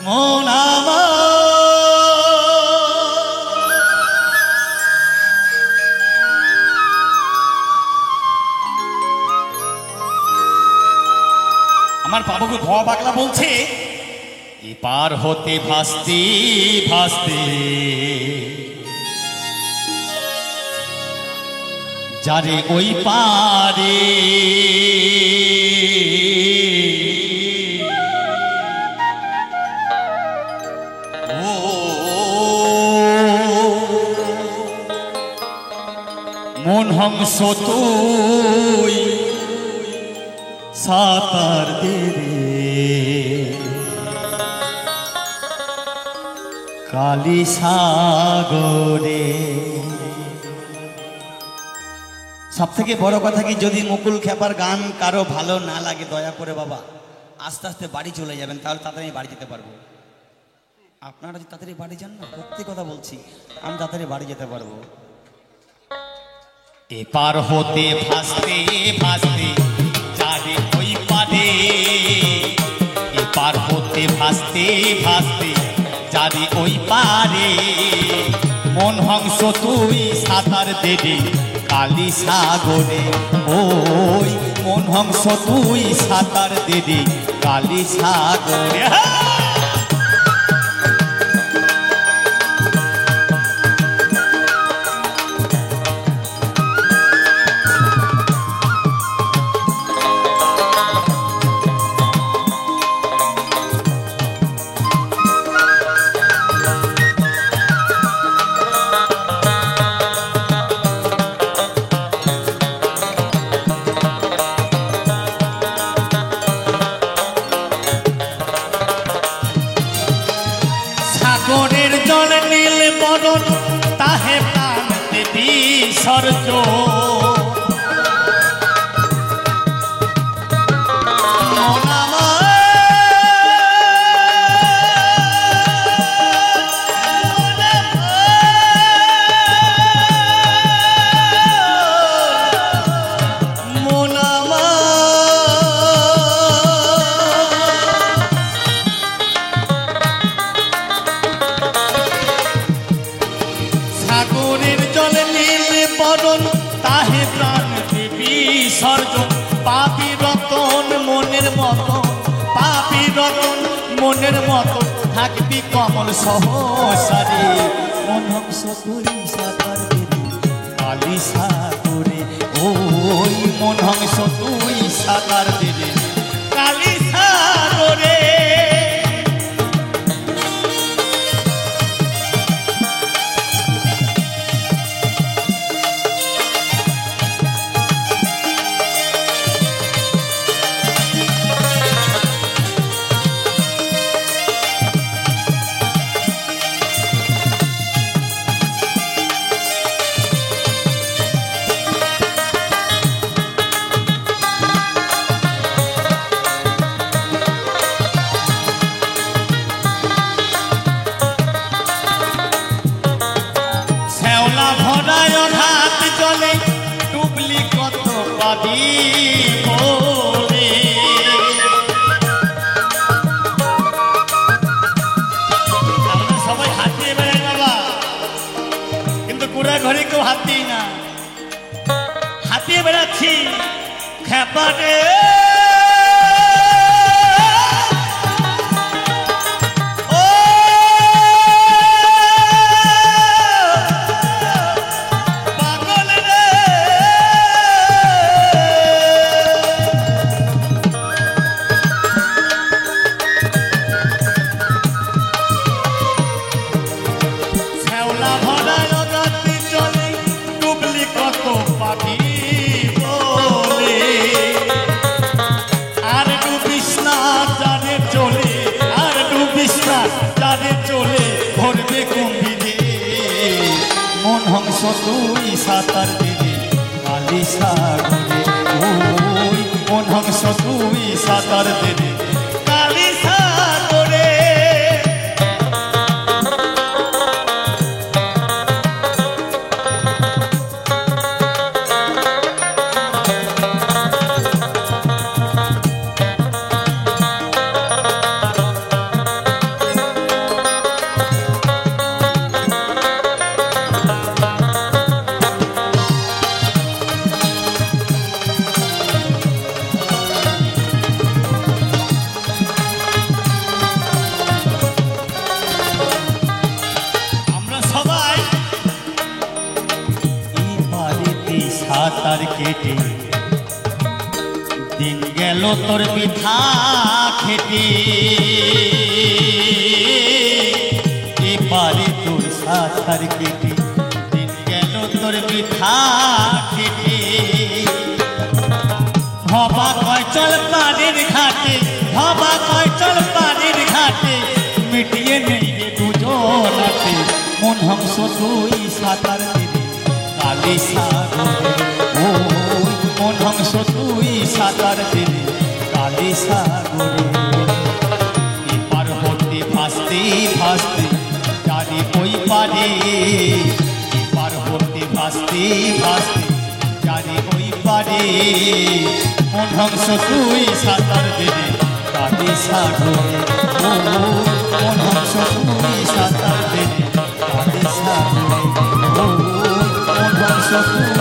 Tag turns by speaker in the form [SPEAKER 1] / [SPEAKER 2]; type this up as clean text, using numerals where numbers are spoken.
[SPEAKER 1] মন আমার বাবুকে ভোয়া পাগলা বলছে, এপার হতে ভাসতে ভাসতে যারে ওই পারে ও মন হংস তুই সাতার দেবে কালী সাগরে। সব থেকে বড় কথা কি, যদি মুকুল খেপার গান কারো ভালো না লাগে দয়া করে বাবা আস্তে আস্তে বাড়ি চলে যাবেন, তাহলে তাড়াতাড়ি বাড়ি যেতে পারবো। আপনারা যদি তাড়াতাড়ি বাড়ি যান না, সত্যি কথা বলছি, আমি তাড়াতাড়ি বাড়ি যেতে পারবো। এপার হতে ভাসতে ভাসতে যারে ওই পারে, এপার হতে ভাসতে ভাসতে যারে ওই পারে মন হংস তুই সাঁতার দেবে কালী সাগরে। ওই মন হংস তুই সাঁতার দেবে কালী সাগরে। সাগরের জল নীল বদন তাহে প্রাণ দেবী সর্জ, তাহে প্রাণ দেবী সর্জন পাপি রতন মনের মতো, পাপি রতন মনের মতো থাকবি কমল সহসারে। মন হংস তুই সাঁতার দেবী কালী সাগরে। ওই মন হংস তুই সাঁতার দেবী কালী সাগরে। ভরায় হাত জলে ডুবলি কত পাবি বলে, আমরা সবাই হাতিয়ে বেড়াই বাবা, কিন্তু কুড়া ঘরে কেউ হাতি না, হাতিয়ে বেড়াচ্ছি খেপারে। মন হংস তুই সাঁতার দেবে কালী সাগরে। ওই মন হংস তুই সাঁতার দেবে কালী সাগরে। কেটে দিন গেল তোর বৃথা খেটে এপারে তোর সাঁতার কেটে দিন গেল তোর বৃথা খেটে ভবা কয় চল পাড়ের ঘাটে ভবা কয় চল পাড়ের ঘাটে মিটিয়ে নেই দুজনাতে মন হংস তুই সাঁতার দিবি কালী সাগরে ও মন হংস তুই সাঁতার দিবি কালী সাগরে এপার হতে ভাসতে ভাসতে জানি ওই পারে এপার হতে ভাসতে ভাসতে জানি ওই পারে মন হংস তুই সাঁতার দিবি কালী সাগরে ও মন হংস তুই সাঁতার দিবি কালী সাগরে ও মন হংস তুই